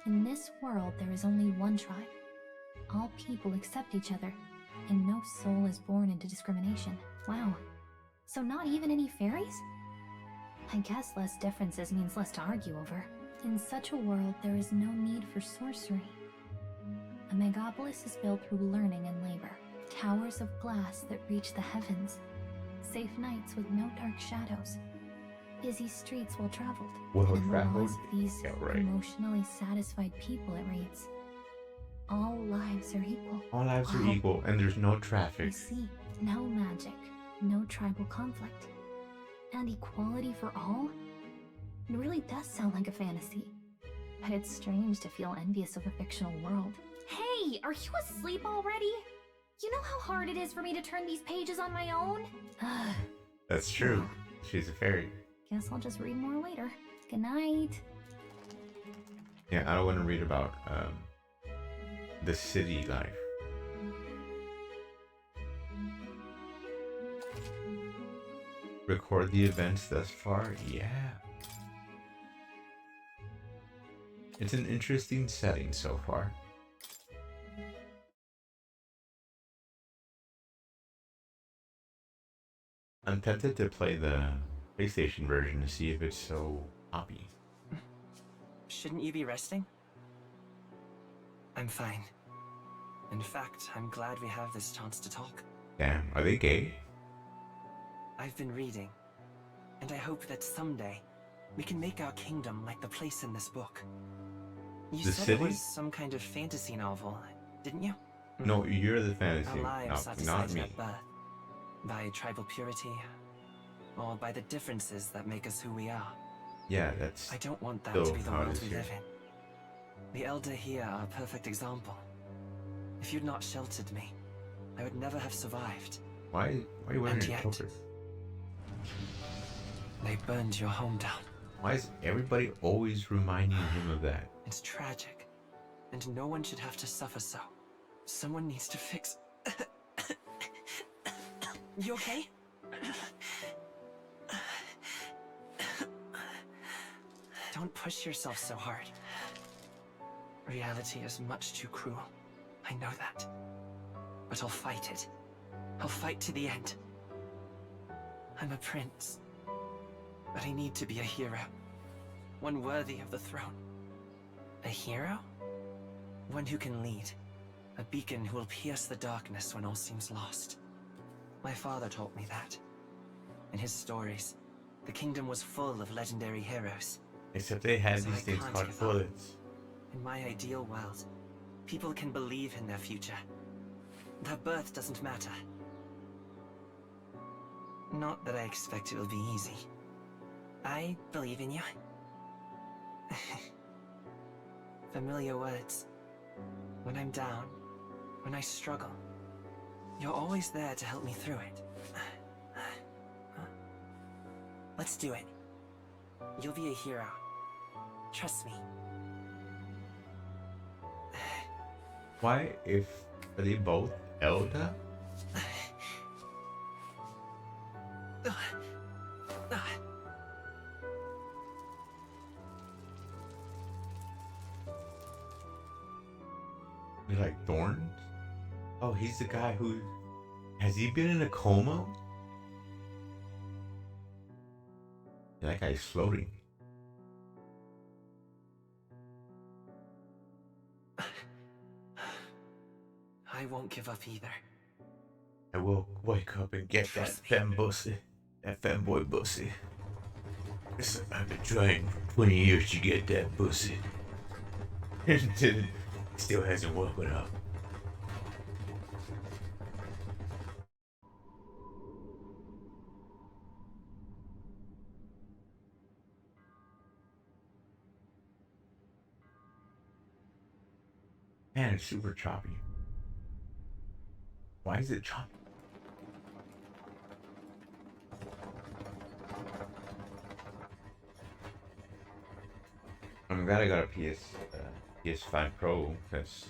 In this world, there is only one tribe. All people accept each other, and no soul is born into discrimination. Wow. So not even any fairies? I guess less differences means less to argue over. In such a world, there is no need for sorcery. A megapolis is built through learning and labor. Towers of glass that reach the heavens. Safe nights with no dark shadows. Busy streets well traveled. Well and in the traveled? laws of these Yeah, right. emotionally satisfied people, it reads. All lives are equal. All lives are equal, and there's no You traffic. see, no magic, no tribal conflict, and equality for all? It really does sound like a fantasy. But it's strange to feel envious of a fictional world. Hey, are you asleep already? You know how hard it is for me to turn these pages on my own? That's true. She's a fairy. Guess I'll just read more later. Good night. Yeah, I don't want to read about the city life. Record the events thus far? Yeah. It's an interesting setting so far. I'm tempted to play the PlayStation version to see if it's so poppy. Shouldn't you be resting? I'm fine. In fact, I'm glad we have this chance to talk. Damn, are they gay? I've been reading, and I hope that someday we can make our kingdom like the place in this book. You The said city? it was some kind of fantasy novel, didn't you? No, you're the fantasy. Our lives No, are not decided me. at birth, by tribal purity, or by the differences that make us who we are. Yeah, that's I don't want that still to be the how it world is we here. live in. The Elder here are a perfect example. If you'd not sheltered me, I would never have survived. Why are you wearing And a yet- choker? They burned your home down. Why is everybody always reminding him of that? It's tragic, and no one should have to suffer so. Someone needs to fix... You okay? Don't push yourself so hard. Reality is much too cruel. I know that. But I'll fight it. I'll fight to the end. I'm a prince. But I need to be a hero. One worthy of the throne. A hero? One who can lead. A beacon who will pierce the darkness when all seems lost. My father taught me that. In his stories, the kingdom was full of legendary heroes. Except they had So these I things can't called give up. bullets. In my ideal world, people can believe in their future. Their birth doesn't matter. Not that I expect it will be easy. I believe in you. Familiar words. When I'm down, when I struggle, you're always there to help me through it. Let's do it. You'll be a hero. Trust me. Why, if are they both Elda? They're like thorns? Oh, he's the guy who... Has he been in a coma? That guy's floating. I won't give up either. I will wake up and get that femme pussy. That femboy pussy. Listen, I've been trying for 20 years to get that pussy. And still hasn't woken up. Man, it's super choppy. Why is it chopped? I'm glad I got a PS5 Pro because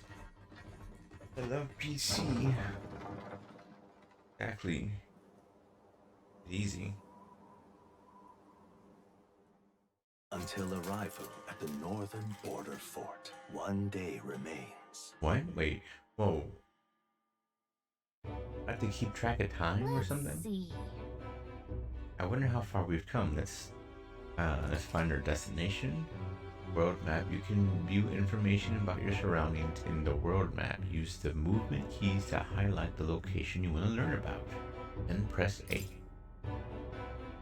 I love PC. Exactly. Easy. Until arrival at the northern border fort, one day remains. What? Wait. Whoa. I have to keep track of time or something? See. I wonder how far we've come. Let's find our destination. World map. You can view information about your surroundings in the world map. Use the movement keys to highlight the location you want to learn about. Then press A.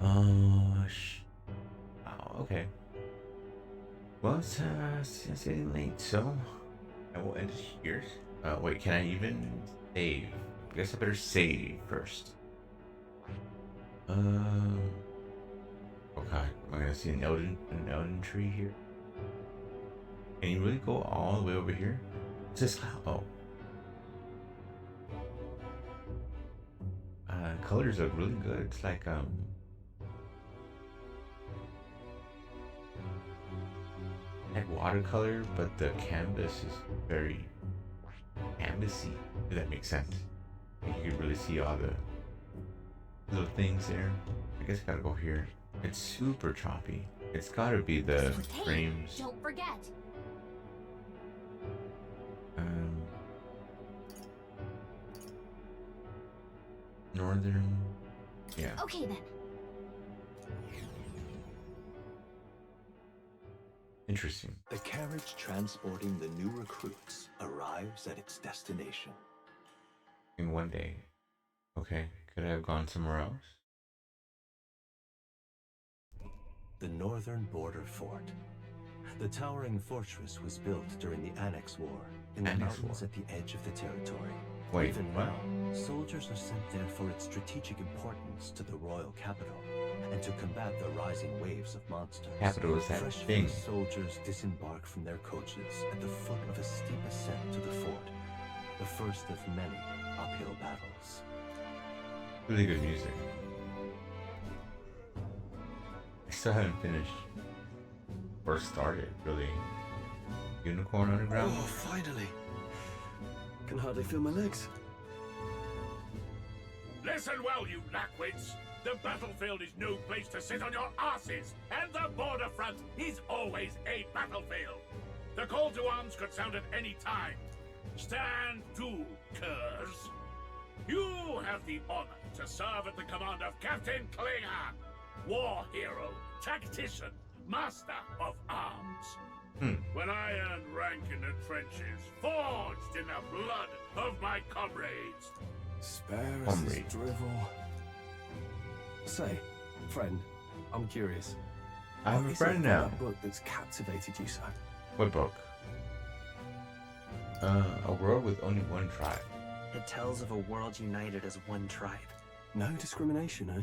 Oh, okay. Well, it's getting late, so I will end it here. Wait, can I even save? I guess I better save first. Oh god, am I gonna see an Elden tree here? Can you really go all the way over here? It's just oh. Colors look really good. It's like watercolor, but the canvas is very canvasy, if that makes sense. You can really see all the little things there. I guess I gotta go here. It's super choppy. It's gotta be the frames. Don't forget. Northern. Yeah. Okay then. Interesting. The carriage transporting the new recruits arrives at its destination. In one day. Okay. Could I have gone somewhere else? The northern border fort. The towering fortress was built during the Annex War in the mountains at the edge of the territory. Wait, Even what? now, soldiers are sent there for its strategic importance to the royal capital and to combat the rising waves of monsters. Capital is that thing. Fresh-faced soldiers disembark from their coaches at the foot of a steep ascent to the fort, the first of many uphill battles. Really good music. I still haven't finished. Or started, really. Unicorn Underground? Oh, finally. Can hardly feel my legs. Listen well, you lackwits. The battlefield is no place to sit on your asses, and the border front is always a battlefield. The call to arms could sound at any time. Stand to, curs. You have the honor to serve at the command of Captain Klinger, war hero, tactician, master of arms. When I earned rank in the trenches, forged in the blood of my comrades. Spare us this drivel. Say, friend, I'm curious. I have What a is friend it about now. that book that's captivated you so? What book? A world with only one tribe. It tells of a world united as one tribe. No discrimination, eh?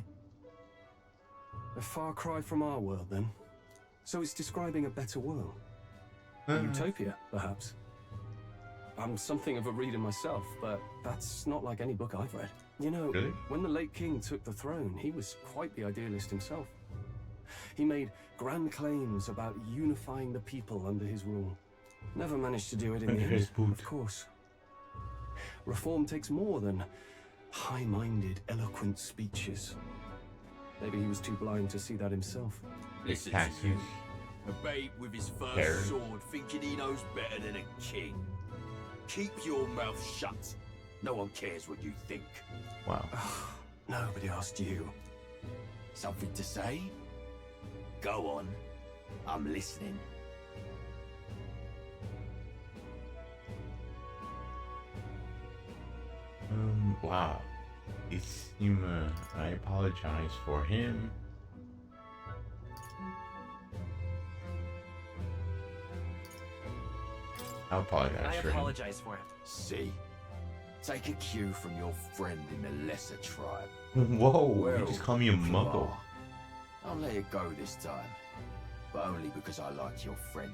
A far cry from our world, then. So it's describing a better world. A utopia, perhaps. I'm something of a reader myself, but that's not like any book I've read. You know, Really? when the late king took the throne, he was quite the idealist himself. He made grand claims about unifying the people under his rule. Never managed to do it in the Under his end, boot. of course. Reform takes more than high-minded, eloquent speeches. Maybe he was too blind to see that himself. Listen Taxes. to you, a babe with his first Hair. sword thinking he knows better than a king. Keep your mouth shut. No one cares what you think. Wow. Nobody asked you. Something to say? Go on. I'm listening. Wow. I apologize for him. I apologize I for apologize for it. See? Take a cue from your friend in the lesser tribe. him. Whoa, Well, you just call me a muggle. I'll let it go this time. But only because I like your friend.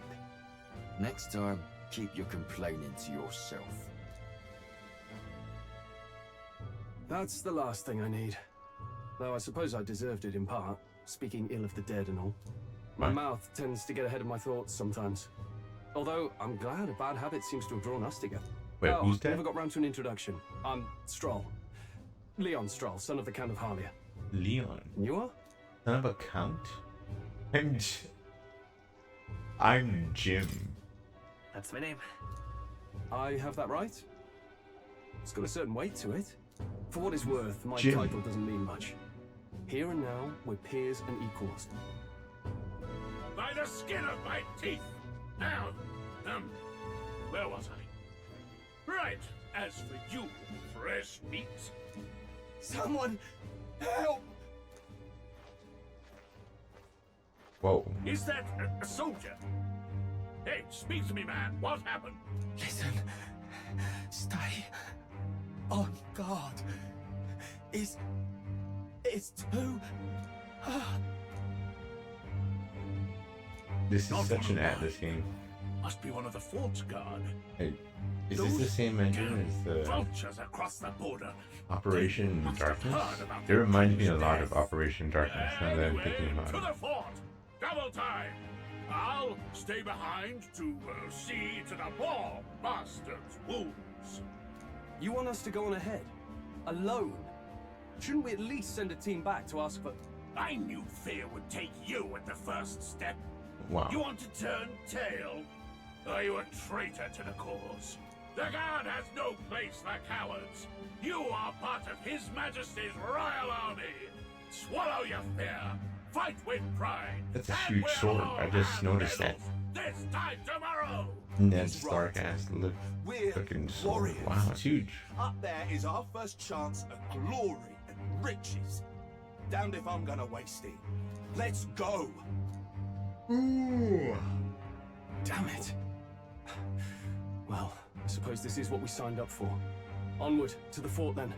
Next time, keep your complaining to yourself. That's the last thing I need. Though I suppose I deserved it in part, speaking ill of the dead and all. My mouth tends to get ahead of my thoughts sometimes. Although, I'm glad a bad habit seems to have drawn us together. Wait, who's that? Never got round to an introduction. I'm Stroll. Leon Stroll, son of the Count of Harlia. Leon? You are? Son of a count? I'm Jim. That's my name. I have that right? It's got a certain weight to it. For what it's worth, my Jim. title doesn't mean much. Here and now, we're peers and equals. By the skin of my teeth! Now, where was I? Right, as for you, fresh meat. Someone help! Whoa. Is that a soldier? Hey, speak to me, man. What happened? Listen. Stay on guard. It's too... This is such an Atlas game. Must be one of the fort's guard. Hey, is this the same engine as the vultures across the border? Operation Must have Darkness? heard about It the reminds me a king's lot death. of Operation Darkness now that I'm thinking about To it. the fort! Double time! I'll stay behind to see to the poor bastard's wounds. You want us to go on ahead? Alone? Shouldn't we at least send a team back to ask for... I knew fear would take you at the first step. Wow. You want to turn tail? Are you a traitor to the cause? The Guard has no place for cowards. You are part of His Majesty's Royal Army. Swallow your fear. Fight with pride. That's a huge sword. I just noticed that. This time tomorrow. Ned Stark ass We're looking sword. warriors. Wow, it's huge. Up there is our first chance at glory and riches. Damned if I'm gonna waste it. Let's go! Ooh. Damn it. Well, I suppose this is what we signed up for. Onward, to the fort then.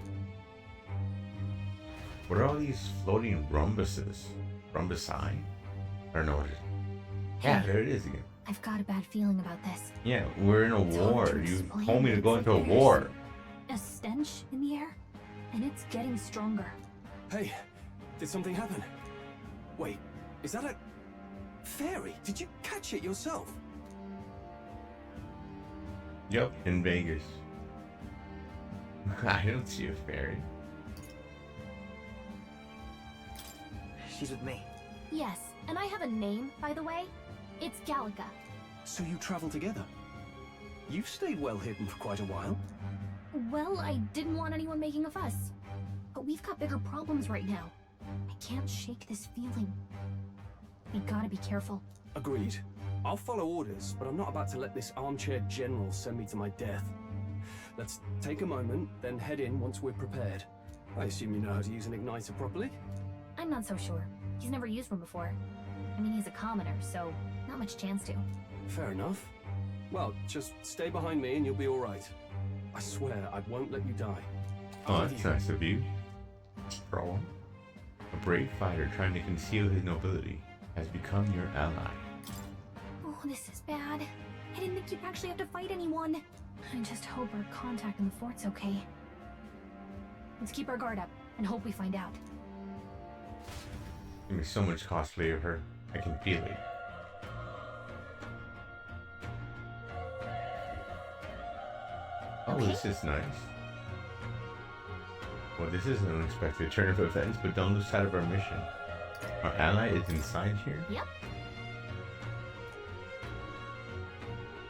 What are all these floating rhombuses? Rhombusi? I don't know what it is. Yeah, there it is again. I've got a bad feeling about this. Yeah, we're in a It's hard war. to You explain, told me to it's go like into a there's war. A stench in the air, and it's getting stronger. Hey, did something happen? Wait, is that a... fairy? Did you catch it yourself? Yep, in Vegas. I don't see a fairy. She's with me. Yes, and I have a name, by the way. It's Gallica. So you travel together? You've stayed well hidden for quite a while. Well, I didn't want anyone making a fuss. But we've got bigger problems right now. I can't shake this feeling. We gotta be careful. Agreed. I'll follow orders, but I'm not about to let this armchair general send me to my death. Let's take a moment, then head in once we're prepared. I assume you know how to use an igniter properly? I'm not so sure. He's never used one before. I mean, he's a commoner, so not much chance to. Fair enough. Well, just stay behind me and you'll be alright. I swear I won't let you die. Oh, that's nice of you. Problem. A brave fighter trying to conceal his nobility has become your ally. Oh, this is bad. I didn't think you'd actually have to fight anyone. I just hope our contact in the fort's okay. Let's keep our guard up and hope we find out. Gonna be so much cosplay of her. I can feel it. Oh, Okay. this is nice. Well, this is an unexpected turn of events, but don't lose sight of our mission. Our ally is inside here? Yep.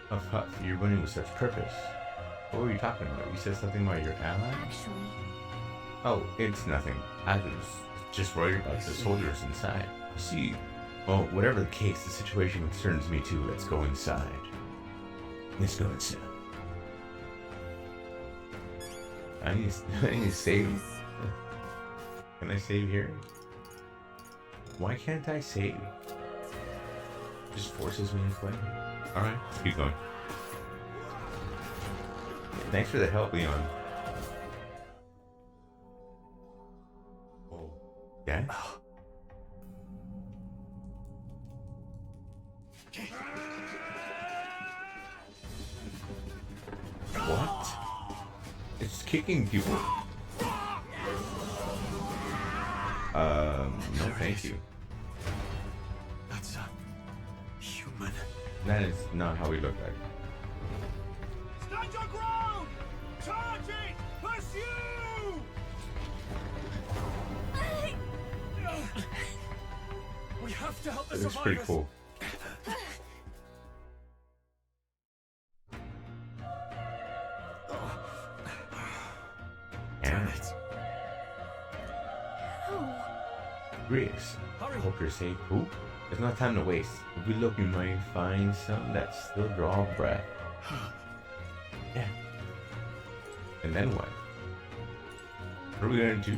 Huff Huff, you're running with such purpose. What were you talking about? You said something about your ally? Actually, Oh, it's nothing. I was just worried about the soldiers inside. See, well, whatever the case, the situation concerns me too. Let's go inside. Let's go inside. I need to save. Can I save here? Why can't I save? Just forces me to play. Alright, let's keep going. Thanks for the help, Leon. Oh. Yeah? What? It's kicking people. No thank you. That's a human. That is not how we look like. Stand your ground! Charging! Pursue! We have to help the It looks survivors. pretty cool. Damn it. Grace, I hope you're safe. Ooh, there's no time to waste. If we look, we might find some that still draw breath. Yeah. And then what? What are we gonna do?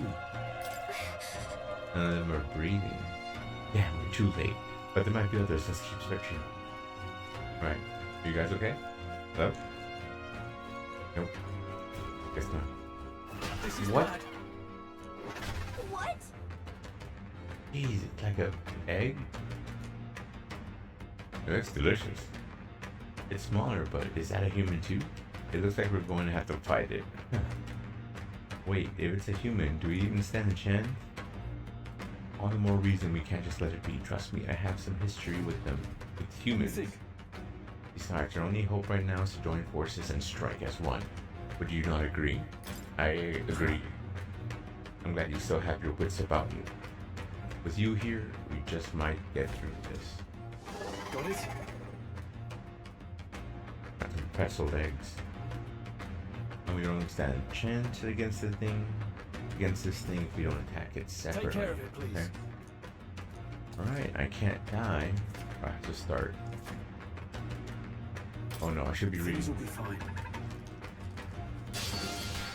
None of them are breathing. Damn, we're too late. But there might be others. Let's keep searching. Right. Are you guys okay? Hello? Nope. Guess not. This is What? bad. What? Jeez, it's like a egg? It looks delicious. It's smaller, but is that a human too? It looks like we're going to have to fight it. Wait, if it's a human, do we even stand a chance? All the more reason we can't just let it be. Trust me, I have some history with them. With humans. Besides, our only hope right now is to join forces and strike as one. Would you not agree? I agree. I'm glad you still have your wits about you. With you here, we just might get through this. Got it? Got some pretzel legs. And we don't stand a chance against the thing. Against this thing if we don't attack it separately. Take care of it, please. Okay? Alright, I can't die. I have to start. Oh no, I should be reading. Things will be fine.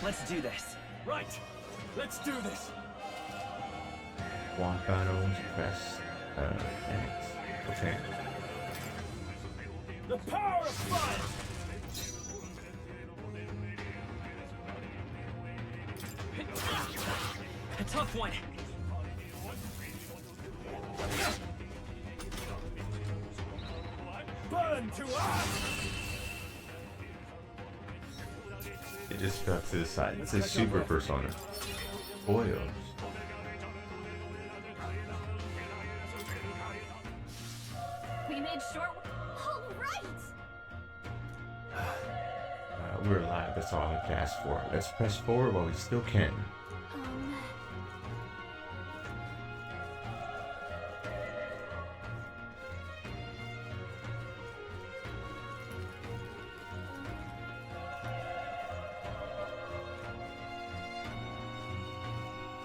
Let's do this. Right. Let's do this. Walk battles, press X. Okay. The power of fire! A tough one. Burn to ash! It just fell to the side. It's a super persona. Oils. We made short. All right. We're alive. That's all I have to ask for. Let's press forward while we still can.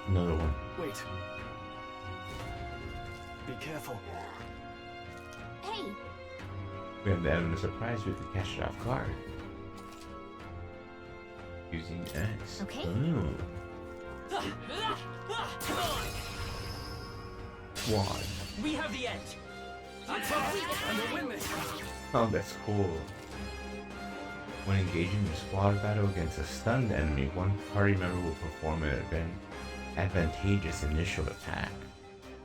Another one. Wait. Be careful. Hey. We have the element of surprise. We could catch it off guard. Using X. Okay. Ooh. Come on. Quad. We have the edge. Attack! And we'll win this. Oh, that's cool. When engaging in a squad battle against a stunned enemy, one party member will perform an advantageous initial attack.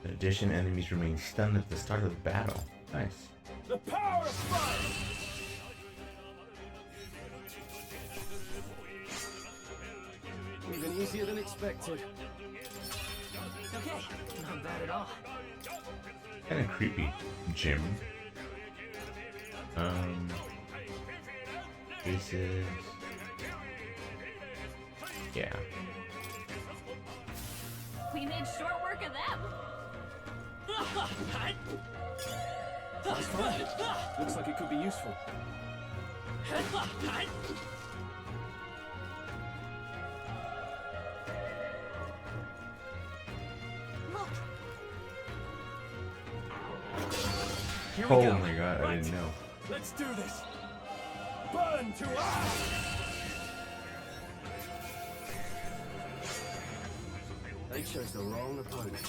In addition, enemies remain stunned at the start of the battle. Nice. The power of fire! Even easier than expected. Okay, not bad at all. Kind of creepy, Jim. This is... yeah. We made short work of them. That's fine. Looks like it could be useful. Look. Here we Oh go. my god, I didn't know. Let's do this! Burn to ash! They chose the wrong opponent.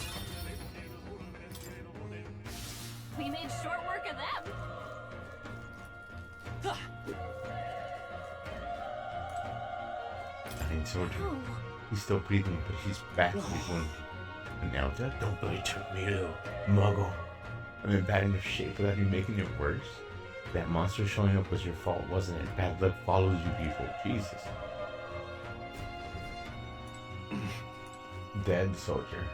We made short work of them. I told you. He's still breathing, but he's badly wounded. And now that don't really took me to Muggle. I'm in bad enough shape without you making it worse. That monster showing up was your fault, wasn't it? Bad luck follows you people. Jesus. Dead soldier.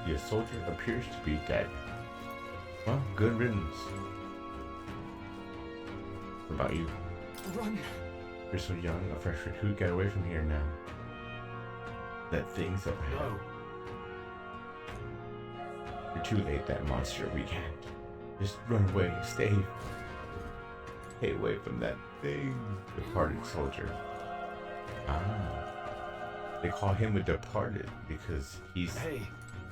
The soldier appears to be dead. Well, good riddance. What about you? Run! You're so young, a fresh recruit. Get away from here now. That thing's up ahead. No. You're too late, that monster. We can't. Just run away. Stay away from that thing. Departed soldier. Ah. They call him a departed because he's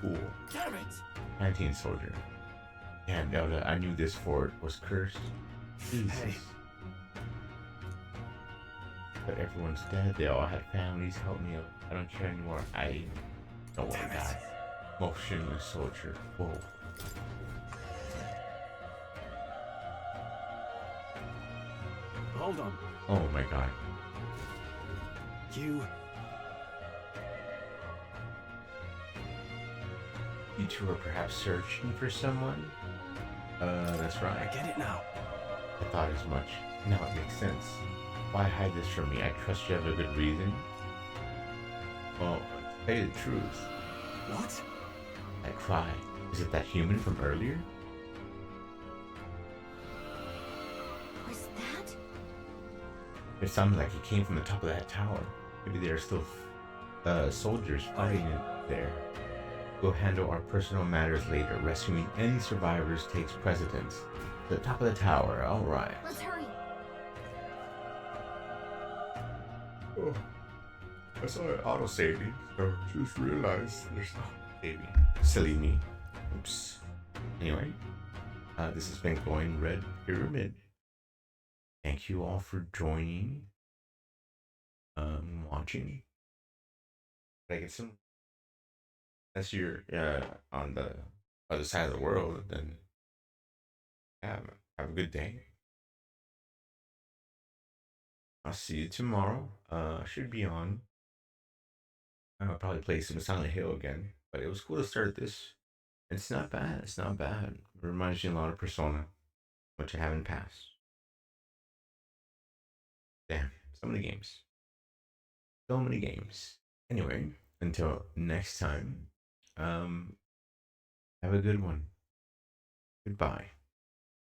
cool. Damn it! Canteen soldier. Damn, Delta, I knew this fort was cursed. Jesus. Hey. But everyone's dead. They all had families. Help me out. I don't care anymore. I don't want to die. Motionless soldier. Whoa. Hold on. Oh my god. You two are perhaps searching for someone? That's right. I get it now. I thought as much. Now it makes sense. Why hide this from me? I trust you have a good reason. Well, to tell you the truth. What? That cry. Is it that human from earlier? Was that? It sounded like it came from the top of that tower. Maybe there are still soldiers fighting in there. We'll handle our personal matters later. Rescuing any survivors takes precedence. To the top of the tower. All right. Let's hurry. Oh, I saw it auto-saving, so just realized there's no saving. Silly me. Oops. Anyway, this has been Going Red Pyramid. Thank you all for joining. Watching. Did I get some? Unless you're on the other side of the world, then have a good day. I'll see you tomorrow. Should be on. I'll probably play some Silent Hill again, but it was cool to start this. It's not bad. It's not bad. It reminds you a lot of Persona, which I haven't passed. Damn, so many games. So many games. Anyway, until next time, have a good one. Goodbye.